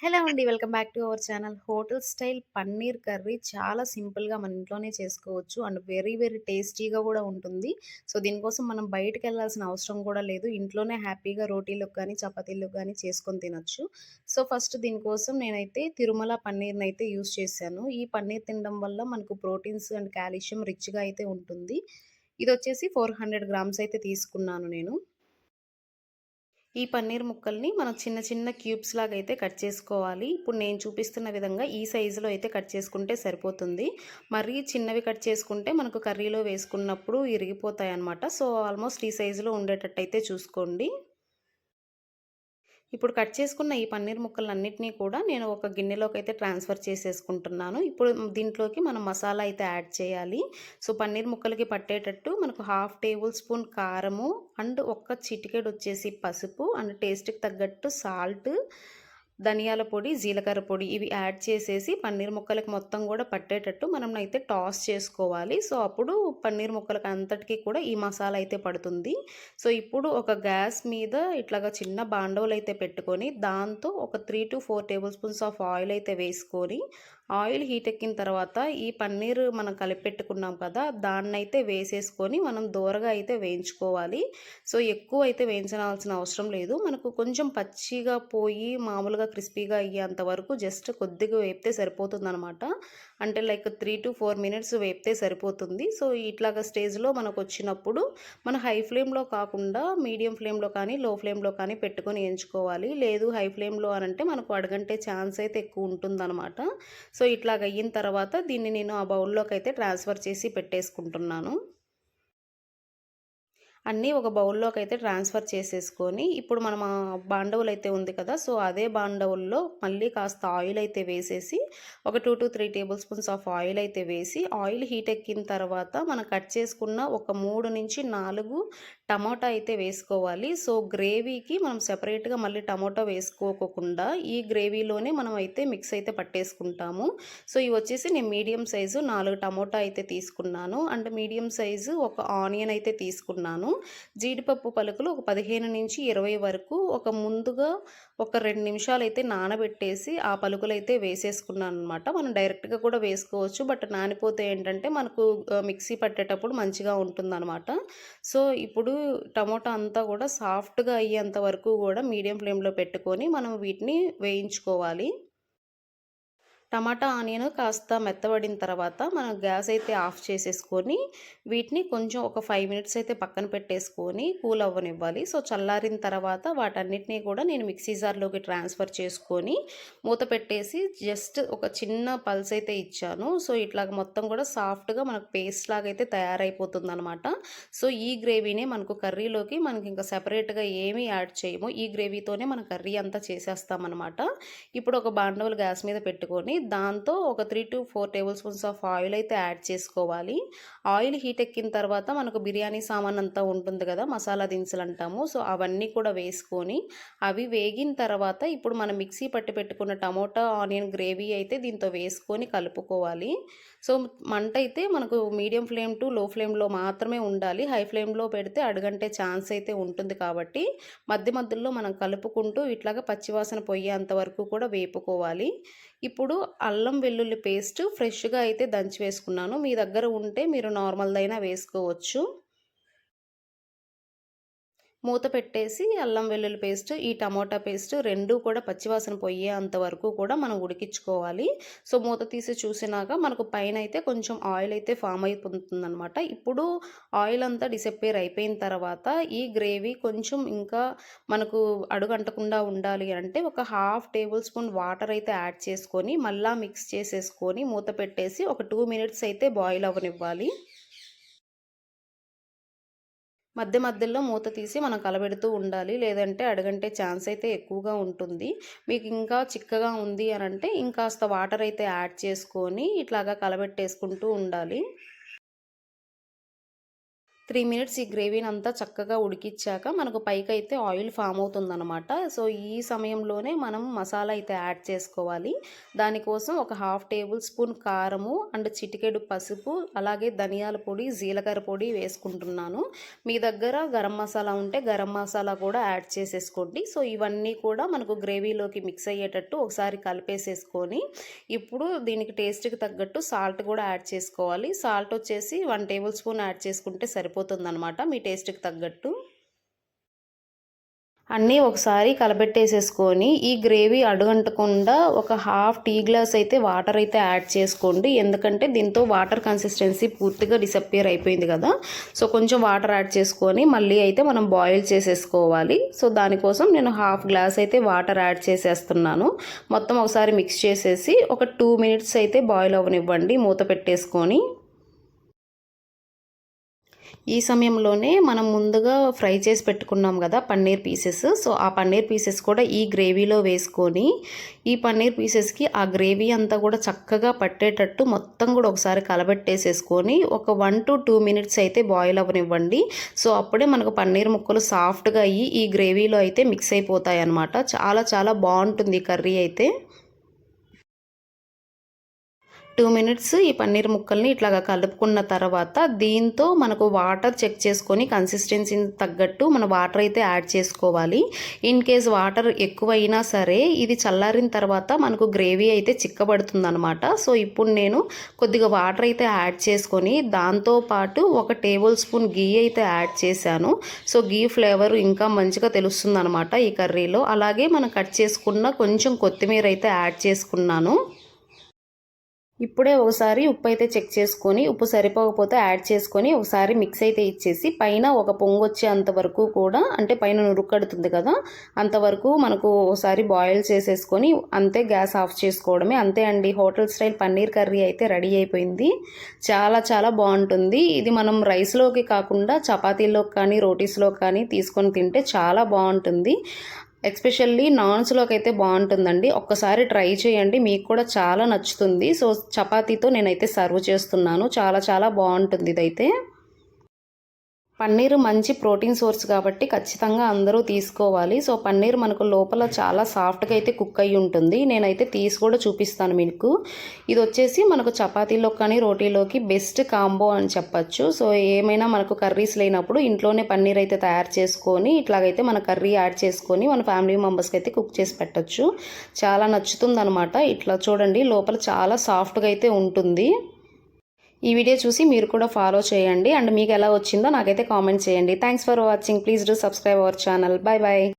Hello అండి. Welcome back to our channel. Hotel style paneer curry చాలా సింపుల్‌గా మన ఇంట్లోనే చేసుకోవచ్చు. అండ్ వెరీ వెరీ టేస్టీగా గూడా ఉంటుంది. సో, దీనికోసం మనం బయటికెళ్ళాల్సిన అవసరం కూడా లేదు. ఇంట్లోనే హ్యాపీగా రోటీలోకి గానీ, చపాతీలోకి గానీ చేసుకొని తినొచ్చు. సో, ఫస్ట్ దీనికోసం నేనైతే తిరుమల పన్నీర్‌నైతే యూజ్ చేశాను. ఈ పన్నీర్ తినడం వల్ల మనకు ప్రోటీన్స్ అండ్ కాల్షియం రిచ్‌గా అయితే ఉంటుంది. ఇదొచ్చేసి 400 గ్రామ్స్ అయితే తీసుకున్నాను నేను. ఈ పన్నీర్ ముక్కల్ని మనం చిన్న చిన్న క్యూబ్స్ లాగా అయితే కట్ చేసుకోవాలి. ఇప్పుడు నేను చూపిస్తున్న విధంగా ఈ సైజులో అయితే కట్ చేసుకుంటే సరిపోతుంది. మరీ చిన్నవి కట్ చేసుకుంటే మనకు కర్రీలో వేసుకున్నప్పుడు ఇరిగిపోతాయన్నమాట. సో, ఆల్మోస్ట్ ఈ సైజులో ఉండేటట్టయితే చూసుకోండి. ఇప్పుడు కట్ చేసుకున్న ఈ పన్నీర్ ముక్కలన్నిటిని కూడా నేను ఒక గిన్నెలోకైతే ట్రాన్స్‌ఫర్ చేసేసుకుంటున్నాను. ఇప్పుడు దీంట్లోకి మనం మసాలా అయితే యాడ్ చేయాలి. సో, పన్నీర్ ముక్కలకి పట్టేటట్టు మనకు హాఫ్ టేబుల్ స్పూన్ కారము అండ్ ఒక్క చిటికెడొచ్చేసి పసుపు అండ్ టేస్ట్‌కి తగ్గట్టు సాల్ట్, ధనియాల పొడి, జీలకర్ర పొడి ఇవి యాడ్ చేసేసి పన్నీర్ ముక్కలకి మొత్తం గూడా పట్టేటట్టు మనం అయితే టాస్ చేసుకోవాలి. సో, అప్పుడు పన్నీర్ ముక్కలకి అంతటికి కూడా ఈ మసాలా అయితే పడుతుంది. సో, ఇప్పుడు ఒక గ్యాస్ మీద ఇట్లాగా చిన్న బాండవులైతే పెట్టుకొని, దాంతో ఒక 3-4 టేబుల్ స్పూన్స్ ఆఫ్ ఆయిల్ అయితే వేసుకొని, ఆయిల్ హీట్ ఎక్కిన తర్వాత ఈ పన్నీర్ మనం కలిపెట్టుకున్నాం కదా! దాన్నైతే వేసేసుకొని మనం దోరగా అయితే వేయించుకోవాలి. సో, ఎక్కువైతే వేయించాల్సిన అవసరం లేదు. మనకు కొంచెం పచ్చిగా పోయి మామూలుగా క్రిస్పీగా అయ్యేంత వరకు జస్ట్ కొద్దిగా వేపితే సరిపోతుందనమాట. అంటే లైక్ 3-4 మినిట్స్ వేపితే సరిపోతుంది. సో, ఇట్లాగా స్టేజ్‌లో మనకొచ్చినప్పుడు మన హై ఫ్లేమ్‌లో కాకుండా మీడియం ఫ్లేమ్‌లో కానీ, లో ఫ్లేమ్‌లో కానీ పెట్టుకొని ఎంచుకోవాలి. లేదు హై ఫ్లేమ్‌లో అనంటే మనకు అడుగంటే ఛాన్స్ అయితే ఎక్కువ ఉంటుందనమాట. సో, ఇట్లాగ అయిన తర్వాత దీన్ని నేను ఆ బౌల్‌లోకైతే ట్రాన్స్‌ఫర్ చేసి పెట్టేసుకుంటున్నాను. అన్నీ ఒక బౌల్‌లోకైతే ట్రాన్స్‌ఫర్ చేసేసుకొని, ఇప్పుడు మనం బాండవులైతే ఉంది కదా! సో, అదే బాండవుల్లో మళ్ళీ కాస్త ఆయిలయితే వేసేసి, ఒక 2-3 టేబుల్ స్పూన్స్ ఆఫ్ ఆయిలయితే వేసి, ఆయిల్ హీట్ ఎక్కిన తర్వాత మనం కట్ చేసుకున్న ఒక 3-4 టమోటా అయితే వేసుకోవాలి. సో, గ్రేవీకి మనం సెపరేట్‌గా మళ్ళీ టమోటా వేసుకోకోకుండా, ఈ గ్రేవీలోనే మనం అయితే మిక్స్ అయితే పట్టేసుకుంటాము. సో, ఇవొచ్చేసి నేను మీడియం సైజు 4 టమోటా అయితే తీసుకున్నాను. అండ్ మీడియం సైజు ఒక ఆనియన్ అయితే తీసుకున్నాను. జీడిపప్పు పలుకులు ఒక 15-20 వరకు ముందుగా ఒక 2 నిమిషాలైతే నానబెట్టేసి ఆ పలుకులైతే వేసేసుకున్నాననమాట. మనం డైరెక్ట్‌గా కూడా వేసుకోవచ్చు. బట్ నానిపోతే ఏంటంటే మనకు మిక్సీ పట్టేటప్పుడు మంచిగా ఉంటుందనమాట. సో, ఇప్పుడు టమోటా అంతా కూడా సాఫ్ట్‌గా అయ్యేంత వరకు గూడా మీడియం ఫ్లేమ్‌లో పెట్టుకొని మనం వీటిని వేయించుకోవాలి. టమాటా, ఆనియన్ కాస్త మెత్తబడిన తర్వాత మనం గ్యాస్ అయితే ఆఫ్ చేసేసుకొని, వీటిని కొంచెం ఒక 5 మినిట్స్ అయితే పక్కన పెట్టేసుకొని కూల్ అవ్వనివ్వాలి. సో, చల్లారిన తర్వాత వాటన్నిటిని కూడా నేను మిక్సీ జార్‌లోకి ట్రాన్స్‌ఫర్ చేసుకొని, మూత పెట్టేసి జస్ట్ ఒక చిన్న పల్స్ అయితే ఇచ్చాను. సో, ఇట్లాగ మొత్తం కూడా సాఫ్ట్‌గా మనకు పేస్ట్ లాగైతే తయారైపోతుందనమాట. సో, ఈ గ్రేవీనే మనకు కర్రీలోకి మనకింక సెపరేట్‌గా ఏమీ యాడ్ చేయము. ఈ గ్రేవీతోనే మన కర్రీ అంతా చేసేస్తామనమాట. ఇప్పుడు ఒక బాండవులు గ్యాస్ మీద పెట్టుకొని దాంతో ఒక 3-4 టేబుల్ స్పూన్స్ ఆఫ్ ఆయిల్ అయితే యాడ్ చేసుకోవాలి. ఆయిల్ హీట్ ఎక్కిన తర్వాత మనకు బిర్యానీ సామాన్ అంతా ఉంటుంది కదా! మసాలా దినుసులు అంటాము. సో, అవన్నీ కూడా వేసుకొని అవి వేగిన తర్వాత ఇప్పుడు మనం మిక్సీ పట్టి పెట్టుకున్న టమోటా, ఆనియన్ గ్రేవీ అయితే దీంతో వేసుకొని కలుపుకోవాలి. సో, మంట అయితే మనకు మీడియం ఫ్లేమ్ టు లో ఫ్లేమ్‌లో మాత్రమే ఉండాలి. హై ఫ్లేమ్‌లో పెడితే అడుగంటే ఛాన్స్ అయితే ఉంటుంది కాబట్టి మధ్య మధ్యలో మనం కలుపుకుంటూ ఇట్లాగా పచ్చివాసన పోయేంత వరకు కూడా వేపుకోవాలి. ఇప్పుడు అల్లం వెల్లుల్లి పేస్ట్ ఫ్రెష్‌గా అయితే దంచి వేసుకున్నాను. మీ దగ్గర ఉంటే మీరు నార్మల్‌దైనా వేసుకోవచ్చు. మూత పెట్టేసి అల్లం వెల్లుల్లి పేస్ట్, ఈ టమోటా పేస్ట్ 2 కూడా పచ్చివాసన పోయేంత వరకు కూడా మనం ఉడికించుకోవాలి. సో, మూత తీసి చూసినాక మనకు పైనైతే కొంచెం ఆయిల్ అయితే ఫామ్ అయిపోతుందనమాట. ఇప్పుడు ఆయిల్ అంతా డిసప్పేర్ అయిపోయిన తర్వాత ఈ గ్రేవీ కొంచెం ఇంకా మనకు అడుగంటకుండా ఉండాలి అంటే ఒక హాఫ్ టేబుల్ స్పూన్ వాటర్ అయితే యాడ్ చేసుకొని మళ్ళా మిక్స్ చేసేసుకొని మూత పెట్టేసి ఒక 2 మినిట్స్ అయితే బాయిల్ అవ్వనివ్వాలి. మధ్య మధ్యలో మూత తీసి మనం కలబెడుతూ ఉండాలి. లేదంటే అడుగంటే ఛాన్స్ అయితే ఎక్కువగా ఉంటుంది. మీకు ఇంకా చిక్కగా ఉంది అనంటే ఇంకాస్త వాటర్ అయితే యాడ్ చేసుకొని ఇట్లాగా కలబెట్టేసుకుంటూ ఉండాలి. 3 మినిట్స్ ఈ గ్రేవీని అంతా చక్కగా ఉడికిచ్చాక మనకు పైకైతే ఆయిల్ ఫామ్ అవుతుందన్నమాట. సో ఈ సమయంలోనే మనం మసాలా అయితే యాడ్ చేసుకోవాలి. దానికోసం ఒక హాఫ్ టేబుల్ స్పూన్ కారము అండ్ చిటికెడు పసుపు, అలాగే ధనియాల పొడి, జీలకర్ర పొడి వేసుకుంటున్నాను. మీ దగ్గర గరం మసాలా ఉంటే గరం మసాలా కూడా యాడ్ చేసేసుకోండి. సో ఇవన్నీ కూడా మనకు గ్రేవీలోకి మిక్స్ అయ్యేటట్టు ఒకసారి కలిపేసేసుకొని ఇప్పుడు దీనికి టేస్ట్కి తగ్గట్టు సాల్ట్ కూడా యాడ్ చేసుకోవాలి. సాల్ట్ వచ్చేసి 1 టేబుల్ స్పూన్ యాడ్ చేసుకుంటే సరిపోతుందన్నమాట మీ టేస్ట్కి తగ్గట్టు. అన్నీ ఒకసారి కలబెట్టేసేసుకొని ఈ గ్రేవీ అడుగంటకుండా ఒక హాఫ్ టీ గ్లాస్ అయితే వాటర్ అయితే యాడ్ చేసుకోండి. ఎందుకంటే దీంతో వాటర్ కన్సిస్టెన్సీ పూర్తిగా డిసప్పియర్ అయిపోయింది కదా. సో కొంచెం వాటర్ యాడ్ చేసుకొని మళ్ళీ అయితే మనం బాయిల్ చేసేసుకోవాలి. సో దానికోసం నేను హాఫ్ గ్లాస్ అయితే వాటర్ యాడ్ చేసేస్తున్నాను. మొత్తం ఒకసారి మిక్స్ చేసేసి ఒక 2 మినిట్స్ అయితే బాయిల్ అవ్వనివ్వండి మూత పెట్టేసుకొని. ఈ సమయంలోనే మనం ముందుగా ఫ్రై చేసి పెట్టుకున్నాం కదా పన్నీర్ పీసెస్. సో ఆ పన్నీర్ పీసెస్ కూడా ఈ గ్రేవీలో వేసుకొని ఈ పన్నీర్ పీసెస్కి ఆ గ్రేవీ అంతా కూడా చక్కగా పట్టేటట్టు మొత్తం కూడా ఒకసారి కలబెట్టేసేసుకొని ఒక 1 to 2 మినిట్స్ అయితే బాయిల్ అవ్వనివ్వండి. సో అప్పుడే మనకు పన్నీర్ ముక్కలు సాఫ్ట్గా అయ్యి ఈ గ్రేవీలో అయితే మిక్స్ అయిపోతాయి అన్నమాట. చాలా చాలా బాగుంటుంది కర్రీ అయితే. 2 మినిట్స్ ఈ పన్నీర్ ముక్కల్ని ఇట్లాగా కలుపుకున్న తర్వాత దీంతో మనకు వాటర్ చెక్ చేసుకొని కన్సిస్టెన్సీని తగ్గట్టు మన వాటర్ అయితే యాడ్ చేసుకోవాలి. ఇన్ కేస్ వాటర్ ఎక్కువైనా సరే ఇది చల్లారిన తర్వాత మనకు గ్రేవీ అయితే చిక్కబడుతుందన్నమాట. సో ఇప్పుడు నేను కొద్దిగా వాటర్ అయితే యాడ్ చేసుకొని దాంతోపాటు 1 టేబుల్ స్పూన్ గీ అయితే యాడ్ చేశాను. సో గీ ఫ్లేవర్ ఇంకా మంచిగా తెలుస్తుందన్నమాట ఈ కర్రీలో. అలాగే మనం కట్ చేసుకున్న కొంచెం కొత్తిమీర అయితే యాడ్ చేసుకున్నాను. ఇప్పుడే ఒకసారి ఉప్పు అయితే చెక్ చేసుకొని ఉప్పు సరిపోకపోతే యాడ్ చేసుకొని ఒకసారి మిక్స్ అయితే ఇచ్చేసి పైన ఒక పొంగు వచ్చేంత వరకు కూడా, అంటే పైన నురుక్కడుతుంది కదా అంతవరకు మనకు ఒకసారి బాయిల్ చేసేసుకొని అంతే, గ్యాస్ ఆఫ్ చేసుకోవడమే. అంతే అండి, హోటల్ స్టైల్ పన్నీర్ కర్రీ అయితే రెడీ అయిపోయింది. చాలా చాలా బాగుంటుంది. ఇది మనం రైస్లోకి కాకుండా చపాతీల్లోకి కానీ రోటీస్లోకి కానీ తీసుకొని తింటే చాలా బాగుంటుంది. ఎస్పెషల్లీ నాన్స్లోకి అయితే బాగుంటుందండి. ఒక్కసారి ట్రై చేయండి, మీకు కూడా చాలా నచ్చుతుంది. సో చపాతీతో నేనైతే సర్వ్ చేస్తున్నాను. చాలా చాలా బాగుంటుంది ఇదైతే. పన్నీర్ మంచి ప్రోటీన్ సోర్స్ కాబట్టి ఖచ్చితంగా అందరూ తీసుకోవాలి. సో పన్నీర్ మనకు లోపల చాలా సాఫ్ట్గా అయితే కుక్ అయ్యి ఉంటుంది. నేనైతే తీసి కూడా చూపిస్తాను మీకు. ఇది వచ్చేసి మనకు చపాతీలో కానీ రోటీలోకి బెస్ట్ కాంబో అని చెప్పచ్చు. సో ఏమైనా మనకు కర్రీస్ లేనప్పుడు ఇంట్లోనే పన్నీర్ అయితే తయారు చేసుకొని ఇట్లాగైతే మన కర్రీ యాడ్ చేసుకొని మన ఫ్యామిలీ మెంబర్స్కి అయితే కుక్ చేసి పెట్టచ్చు. చాలా నచ్చుతుంది అనమాట. ఇట్లా చూడండి, లోపల చాలా సాఫ్ట్గా అయితే ఉంటుంది. ఈ వీడియో చూసి మీరు కూడా ఫాలో చేయండి అండ్ మీకు ఎలా వచ్చిందో నాకైతే కామెంట్ చేయండి. Thanks for watching. Please do subscribe our channel. Bye bye.